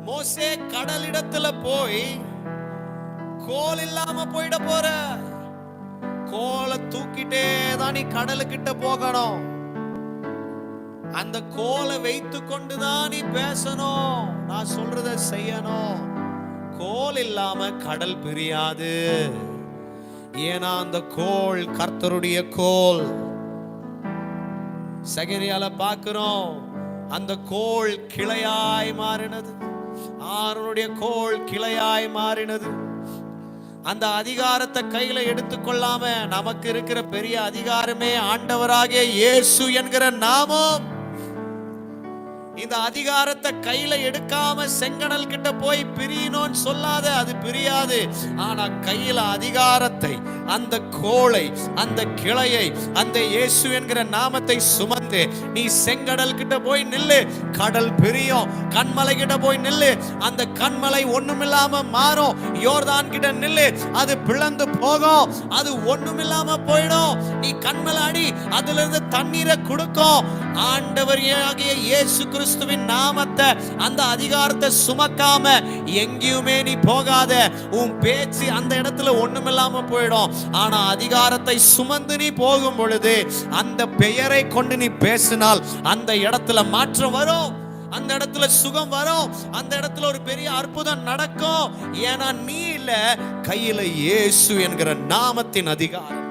மோசே கடலிடத்துல போய் கோல் இல்லாம போயிட போற, கோலை தூக்கிட்டே தான் நீ கடலுக்கிட்ட போகணும். அந்த கோலை வைத்து கொண்டுதான் நீ பேசணும், நான் சொல்றத செய்யணும். கோல் இல்லாம கடல் பிரியாது. ஏன்னா அந்த கோல் கர்த்தருடைய கோல். சகரியால பார்க்கிறோம், அந்த கோல் கிளையாய் மாறினது. ஆரோனுடைய கோல் கிளையாய் மாறினது. அந்த அதிகாரத்தை கையில எடுத்துக்கொள்ளாம நமக்கு இருக்கிற பெரிய அதிகாரமே ஆண்டவராகிய இயேசு என்கிற நாமம். இந்த அதிகாரத்தை கையில எடுக்காம செங்கடல் கிட்ட போய் பிரியணும்னு சொல்லாத, அது பிரியாது. ஆனா கையில அதிகாரத்தை, அந்த கோளை, அந்த கிளையை, அந்த இயேசு என்கிற நாமத்தை சுமந்து நீ செங்கடல் கிட்ட போய் நில்லு, கடல் பிரியும். கண்மலை கிட்ட போய் நில்லு, அந்த கண்மலை ஒண்ணுமில்லாம மாறும். யோர்தான் கிட்ட நில்லு, அது பிளந்து போகும், அது ஒண்ணுமில்லாம போயிடும். நீ கண்மலை அடி, அதுல இருந்து தண்ணீரை கொடுக்கும். ஆண்டவர் ஆகிய இயேசு கிறிஸ்துவின் நாமத்தை, அந்த அதிகாரத்தை சுமக்காம எங்கேயுமே நீ போகாத. உன் பேச்சு அந்த இடத்துல ஒண்ணுமில்லாம போயிடும். ஆனா அதிகாரத்தை சுமந்து நீ போகும் பொழுது, அந்த பெயரை கொண்டு நீ பேசினால் அந்த இடத்துல மாற்றம் வரும், அந்த இடத்துல சுகம் வரும், அந்த இடத்துல ஒரு பெரிய அற்புதம் நடக்கும். ஏன்னா நீ இல்ல, கையில இயேசு என்கிற நாமத்தின் அதிகாரம்.